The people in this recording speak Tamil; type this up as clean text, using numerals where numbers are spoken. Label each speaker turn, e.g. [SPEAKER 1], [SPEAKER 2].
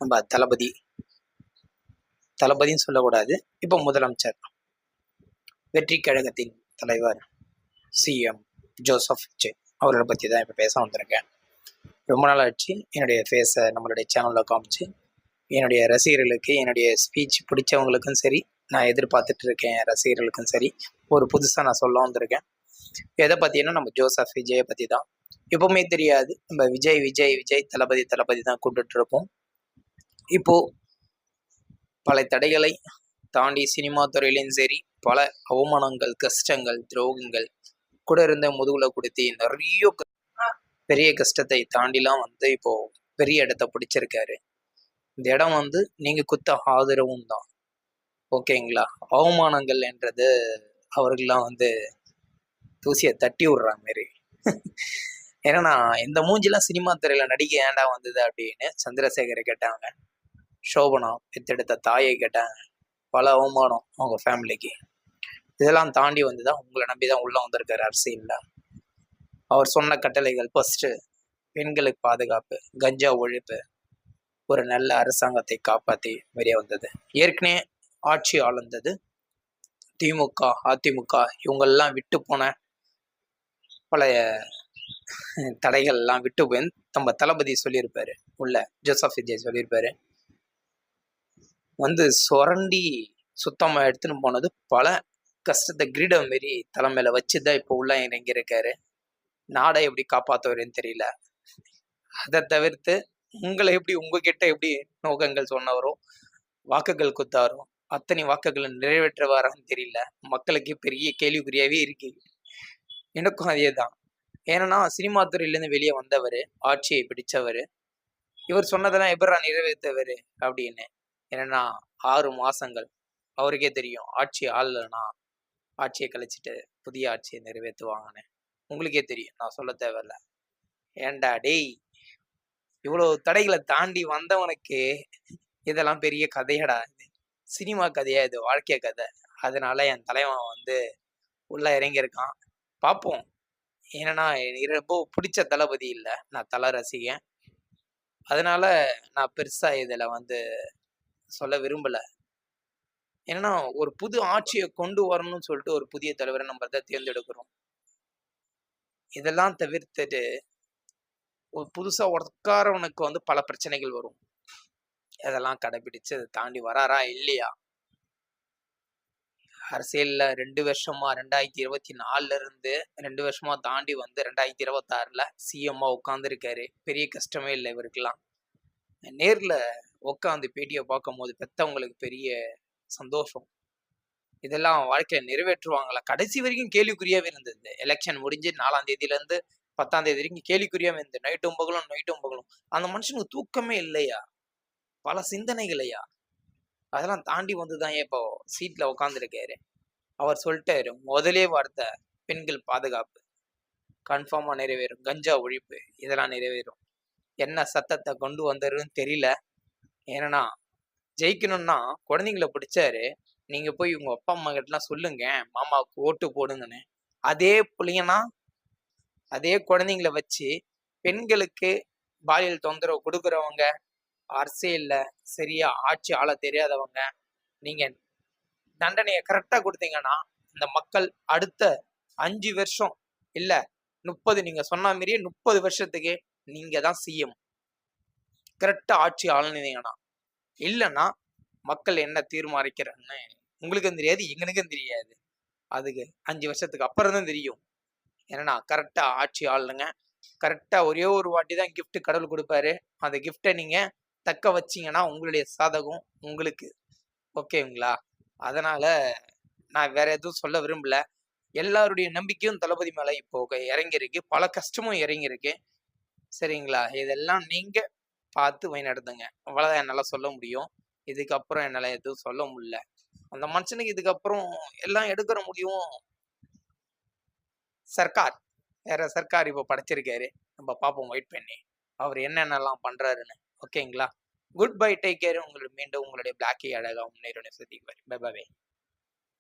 [SPEAKER 1] நம்ம தளபதின்னு சொல்லக்கூடாது, இப்போ முதலமைச்சர், வெற்றி கழகத்தின் தலைவர் சிஎம் ஜோசப் விஜய் அவர்களை பற்றி தான் இப்போ பேச வந்திருக்கேன். ரொம்ப நாள் ஆச்சு என்னுடைய ஃபேஸை நம்மளுடைய சேனலில் காமிச்சு. என்னுடைய ரசிகர்களுக்கு என்னுடைய ஸ்பீச் பிடிச்சவங்களுக்கும் சரி, நான் எதிர்பார்த்துட்டு இருக்கேன் ரசிகர்களுக்கும் சரி, ஒரு புதுசாக நான் சொல்ல வந்திருக்கேன். எதை பற்றினா நம்ம ஜோசப் விஜயை பற்றி தான். எப்பவுமே தெரியாது, நம்ம விஜய் விஜய் விஜய் தளபதி தளபதி தான் கூப்பிட்டு இருப்போம். இப்போது பல தடைகளை தாண்டி சினிமா துறையிலையும் சரி, பல அவமானங்கள், கஷ்டங்கள், துரோகங்கள் கூட இருந்த முதுகுல கொடுத்து நிறைய பெரிய கஷ்டத்தை தாண்டிலாம் இப்போ பெரிய இடத்த பிடிச்சிருக்காரு. இந்த இடம் நீங்க குத்த ஆதரவும் தான். ஓகேங்களா? அவமானங்கள் என்றது அவர்கள்லாம் தூசியை தட்டி விடுற மாரி. ஏன்னா இந்த மூஞ்சிலாம் சினிமா துறையில நடிக்க ஏண்டா வந்தது அப்படின்னு சந்திரசேகரை கேட்டாங்க. சோபனா பெத்தெடுத்த தாயை கேட்டாங்க. பல அவமானம் அவங்க ஃபேமிலிக்கு. இதெல்லாம் தாண்டி வந்துதான் உங்களை நம்பி தான் உள்ள வந்திருக்காரு அரசியல்ல. அவர் சொன்ன கட்டளைகள் ஃபர்ஸ்ட் பெண்களுக்கு பாதுகாப்பு, கஞ்சா ஒழிப்பு, ஒரு நல்ல அரசாங்கத்தை காப்பாற்றி வெளியே வந்தது. ஏற்கனவே ஆட்சி ஆளுந்தது திமுக, அதிமுக இவங்கெல்லாம் விட்டு போன பல தடைகள்லாம் விட்டு போய் நம்ம தளபதி சொல்லியிருப்பாரு, உள்ள ஜோசப் விஜய் சொல்லியிருப்பாரு. சுரண்டி சுத்தமாக எடுத்துன்னு போனது பல கஷ்டத்தை கிரீடம் மாரி தலைமையில வச்சுதான் இப்போ உள்ள இறங்கியிருக்காரு. நாடை எப்படி காப்பாற்றுவாருன்னு தெரியல. அதை தவிர்த்து உங்களை எப்படி உங்ககிட்ட எப்படி நோக்கங்கள் சொன்னவரோ, வாக்குகள் குத்தாரோ, அத்தனை வாக்குகளை நிறைவேற்றுவாரான்னு தெரியல. மக்களுக்கு பெரிய கேள்விக்குறியாவே இருக்கு. எனக்கும் அதே தான். ஏன்னா சினிமா துறையிலேருந்து வெளியே வந்தவர், ஆட்சியை பிடிச்சவர், இவர் சொன்னதெல்லாம் எப்படா நிறைவேற்றவர் அப்படின்னு. ஏன்னா 6 மாசங்கள் அவருக்கே தெரியும் ஆட்சி ஆளலைன்னா ஆட்சியை கழிச்சிட்டு புதிய ஆட்சியை நிறைவேற்றுவாங்கன்னு. உங்களுக்கே தெரியும், நான் சொல்ல தேவையில்ல. ஏண்டா டேய், இவ்வளோ தடைகளை தாண்டி வந்தவனுக்கு இதெல்லாம் பெரிய கதையடா, இது சினிமா கதையா, இது வாழ்க்கை கதை. அதனால என் தலைவன் உள்ள இறங்கியிருக்கான். பார்ப்போம். ஏன்னா எனக்கு ரொம்ப பிடிச்ச தளபதி இல்லை, நான் தலை ரசிகன். அதனால நான் பெருசா இதில் சொல்ல விரும்பல. ஏன்னா ஒரு புது ஆட்சியை கொண்டு வரணும்னு சொல்லிட்டு ஒரு புதிய தலைவரை நம்ம தான் தேர்ந்தெடுக்கிறோம். இதெல்லாம் தவிர்த்துட்டு ஒரு புதுசா உட்காரவனுக்கு பல பிரச்சனைகள் வரும். அதெல்லாம் கடைபிடிச்சு அதை தாண்டி வராரா இல்லையா? அரசியல்ல 2 வருஷமா 2024 இருந்து 2 வருஷமா தாண்டி 2026 சிஎம்மா உட்காந்துருக்காரு. பெரிய கஷ்டமே இல்லை இவருக்கெல்லாம். நேர்ல உட்காந்து பேட்டியை பார்க்கும் போது பெத்தவங்களுக்கு பெரிய சந்தோஷம். இதெல்லாம் வாழ்க்கையில நிறைவேற்றுவாங்களா? கடைசி வரைக்கும் கேள்விக்குறியாவே இருந்தது. எலெக்ஷன் முடிஞ்சு 4ஆம் தேதியிலேருந்து 10ஆம் தேதி வரைக்கும் கேள்விக்குறியாவே இருந்தது. நைட்டும் பகலும். அந்த மனுஷனுக்கு தூக்கமே இல்லையா? பல சிந்தனைகளையா? அதெல்லாம் தாண்டி வந்துதான் இப்போ சீட்ல உட்காந்துருக்காரு. அவர் சொல்லிட்டாரு முதலே வார்த்தை, பெண்கள் பாதுகாப்பு கன்ஃபார்மா நிறைவேறும், கஞ்சா ஒழிப்பு இதெல்லாம் நிறைவேறும். என்ன சத்தத்தை கொண்டு வந்தாருன்னு தெரியல. ஏன்னா ஜெயிக்கணும்னா குழந்தைங்களை பிடிச்சாரு. நீங்க போய் உங்க அப்பா அம்மா கிட்டலாம் சொல்லுங்க, மாமாவுக்கு ஓட்டு போடுங்கன்னு. அதே பிள்ளைங்கன்னா அதே குழந்தைங்களை வச்சு பெண்களுக்கு பாலியல் தொந்தரவு கொடுக்குறவங்க, அரசியல்ல சரியா ஆட்சி ஆள தெரியாதவங்க, நீங்க தண்டனையை கரெக்டா கொடுத்தீங்கன்னா இந்த மக்கள் அடுத்த 5 வருஷம் இல்ல 30, நீங்க சொன்ன மாதிரியே 30 வருஷத்துக்கு நீங்க தான் சிஎம். கரெக்டா ஆட்சி ஆளுனீங்கன்னா. இல்லைன்னா மக்கள் என்ன தீர்மானிக்கிறாங்கன்னு உங்களுக்கும் தெரியாது, எங்களுக்கும் தெரியாது. அதுக்கு 5 வருஷத்துக்கு அப்புறம் தான் தெரியும். ஏன்னா கரெக்டா ஆட்சி ஆளுங்க. கரெக்டா ஒரே ஒரு வாட்டி தான் கிஃப்ட் கடவுள் கொடுப்பாரு. அந்த கிஃப்டை நீங்க தக்க வச்சீங்கன்னா உங்களுடைய சாதகம் உங்களுக்கு. ஓகேங்களா? அதனால நான் வேற எதுவும் சொல்ல விரும்பல. எல்லாருடைய நம்பிக்கையும் தளபதி மேல இப்போ இறங்கியிருக்கு. பல கஷ்டமும் இறங்கியிருக்கு. சரிங்களா? இதெல்லாம் நீங்க பார்த்து வழிநடத்துங்க. அவ்வளவுதான் என்னால சொல்ல முடியும். இதுக்கப்புறம் என்னால எதுவும் சொல்ல முடியல. அந்த மனுஷனுக்கு இதுக்கப்புறம் எல்லாம் எடுக்கிற முடியும் சர்க்கார். வேற சர்க்கார் இப்போ படைச்சிருக்காரு. நம்ம பார்ப்போம் வெயிட் பண்ணி அவர் என்னென்னலாம் பண்றாருன்னு. ஓகேங்களா? Good bye, take care. மீண்டும் உங்களுடைய பிளாக்கி அழகா முன்னேறணும். Bye by.